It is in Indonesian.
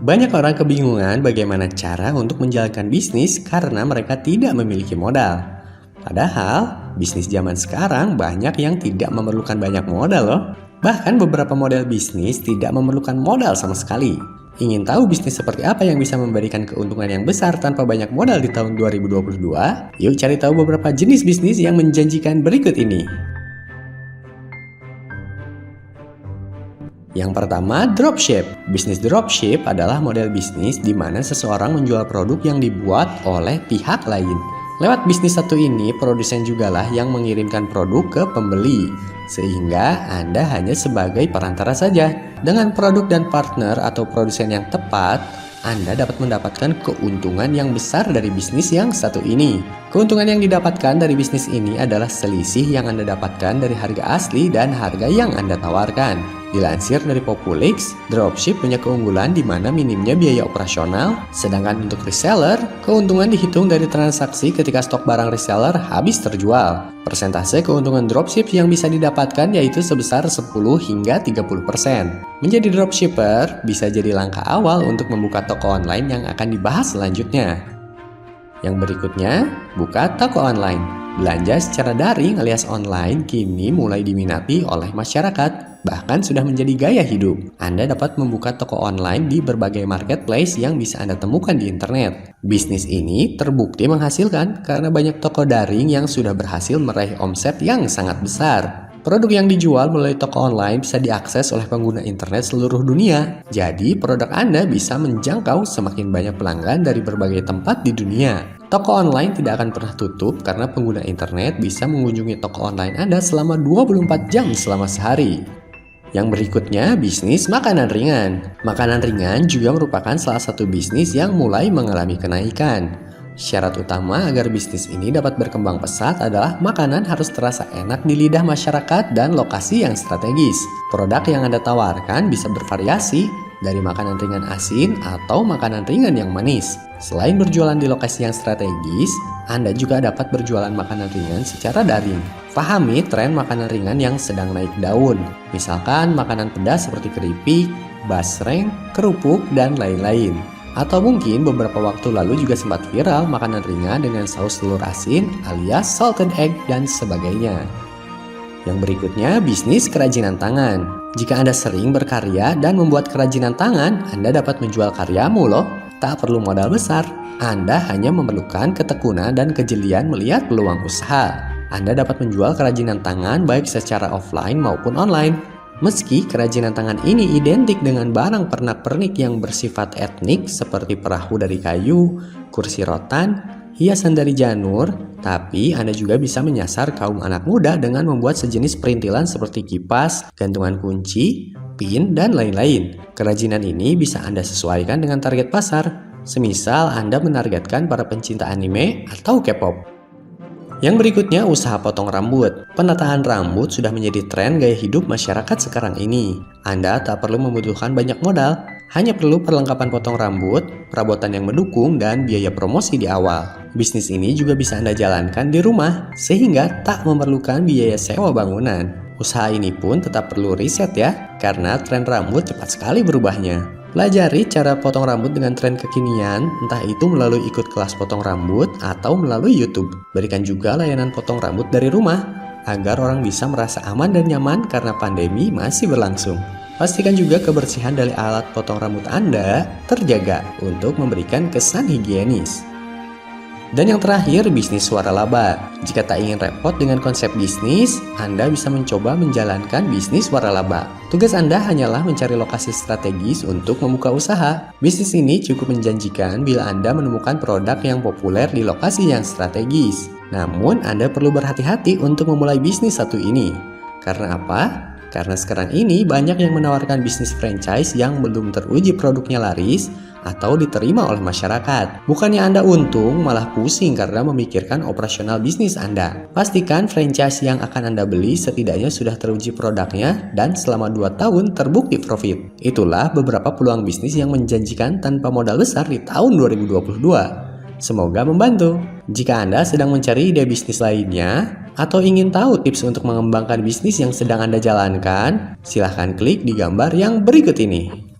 Banyak orang kebingungan bagaimana cara untuk menjalankan bisnis karena mereka tidak memiliki modal. Padahal, bisnis zaman sekarang banyak yang tidak memerlukan banyak modal loh. Bahkan beberapa model bisnis tidak memerlukan modal sama sekali. Ingin tahu bisnis seperti apa yang bisa memberikan keuntungan yang besar tanpa banyak modal di tahun 2022? Yuk cari tahu beberapa jenis bisnis yang menjanjikan berikut ini. Yang pertama, dropship. Bisnis dropship adalah model bisnis di mana seseorang menjual produk yang dibuat oleh pihak lain. Lewat bisnis satu ini, produsen jugalah yang mengirimkan produk ke pembeli, sehingga Anda hanya sebagai perantara saja. Dengan produk dan partner atau produsen yang tepat, Anda dapat mendapatkan keuntungan yang besar dari bisnis yang satu ini. Keuntungan yang didapatkan dari bisnis ini adalah selisih yang Anda dapatkan dari harga asli dan harga yang Anda tawarkan. Dilansir dari Populix, dropship punya keunggulan di mana minimnya biaya operasional, sedangkan untuk reseller, keuntungan dihitung dari transaksi ketika stok barang reseller habis terjual. Persentase keuntungan dropship yang bisa didapatkan yaitu sebesar 10 hingga 30%. Menjadi dropshipper bisa jadi langkah awal untuk membuka toko online yang akan dibahas selanjutnya. Yang berikutnya, buka toko online. Belanja secara daring alias online kini mulai diminati oleh masyarakat, bahkan sudah menjadi gaya hidup. Anda dapat membuka toko online di berbagai marketplace yang bisa Anda temukan di internet. Bisnis ini terbukti menghasilkan karena banyak toko daring yang sudah berhasil meraih omset yang sangat besar. Produk yang dijual melalui toko online bisa diakses oleh pengguna internet seluruh dunia. Jadi, produk Anda bisa menjangkau semakin banyak pelanggan dari berbagai tempat di dunia. Toko online tidak akan pernah tutup karena pengguna internet bisa mengunjungi toko online Anda selama 24 jam selama sehari. Yang berikutnya, bisnis makanan ringan. Makanan ringan juga merupakan salah satu bisnis yang mulai mengalami kenaikan. Syarat utama agar bisnis ini dapat berkembang pesat adalah makanan harus terasa enak di lidah masyarakat dan lokasi yang strategis. Produk yang Anda tawarkan bisa bervariasi dari makanan ringan asin atau makanan ringan yang manis. Selain berjualan di lokasi yang strategis, Anda juga dapat berjualan makanan ringan secara daring. Pahami tren makanan ringan yang sedang naik daun, misalkan makanan pedas seperti keripik, basreng, kerupuk, dan lain-lain. Atau mungkin beberapa waktu lalu juga sempat viral makanan ringan dengan saus telur asin alias salted egg dan sebagainya. Yang berikutnya, bisnis kerajinan tangan. Jika Anda sering berkarya dan membuat kerajinan tangan, Anda dapat menjual karyamu loh. Tak perlu modal besar, Anda hanya memerlukan ketekunan dan kejelian melihat peluang usaha. Anda dapat menjual kerajinan tangan baik secara offline maupun online. Meski kerajinan tangan ini identik dengan barang pernak-pernik yang bersifat etnik seperti perahu dari kayu, kursi rotan, hiasan dari janur, tapi Anda juga bisa menyasar kaum anak muda dengan membuat sejenis perintilan seperti kipas, gantungan kunci, pin, dan lain-lain. Kerajinan ini bisa Anda sesuaikan dengan target pasar, semisal Anda menargetkan para pencinta anime atau K-pop. Yang berikutnya, usaha potong rambut. Penataan rambut sudah menjadi tren gaya hidup masyarakat sekarang ini. Anda tak perlu membutuhkan banyak modal, hanya perlu perlengkapan potong rambut, perabotan yang mendukung, dan biaya promosi di awal. Bisnis ini juga bisa Anda jalankan di rumah, sehingga tak memerlukan biaya sewa bangunan. Usaha ini pun tetap perlu riset ya, karena tren rambut cepat sekali berubahnya. Pelajari cara potong rambut dengan tren kekinian, entah itu melalui ikut kelas potong rambut atau melalui YouTube. Berikan juga layanan potong rambut dari rumah, agar orang bisa merasa aman dan nyaman karena pandemi masih berlangsung. Pastikan juga kebersihan dari alat potong rambut Anda terjaga untuk memberikan kesan higienis. Dan yang terakhir, bisnis suara laba. Jika tak ingin repot dengan konsep bisnis, Anda bisa mencoba menjalankan bisnis suara laba. Tugas Anda hanyalah mencari lokasi strategis untuk membuka usaha. Bisnis ini cukup menjanjikan bila Anda menemukan produk yang populer di lokasi yang strategis. Namun, Anda perlu berhati-hati untuk memulai bisnis satu ini. Karena apa? Karena sekarang ini banyak yang menawarkan bisnis franchise yang belum teruji produknya laris atau diterima oleh masyarakat. Bukannya Anda untung, malah pusing karena memikirkan operasional bisnis Anda. Pastikan franchise yang akan Anda beli setidaknya sudah teruji produknya dan selama 2 tahun terbukti profit. Itulah beberapa peluang bisnis yang menjanjikan tanpa modal besar di tahun 2022. Semoga membantu. Jika Anda sedang mencari ide bisnis lainnya atau ingin tahu tips untuk mengembangkan bisnis yang sedang Anda jalankan, silahkan klik di gambar yang berikut ini.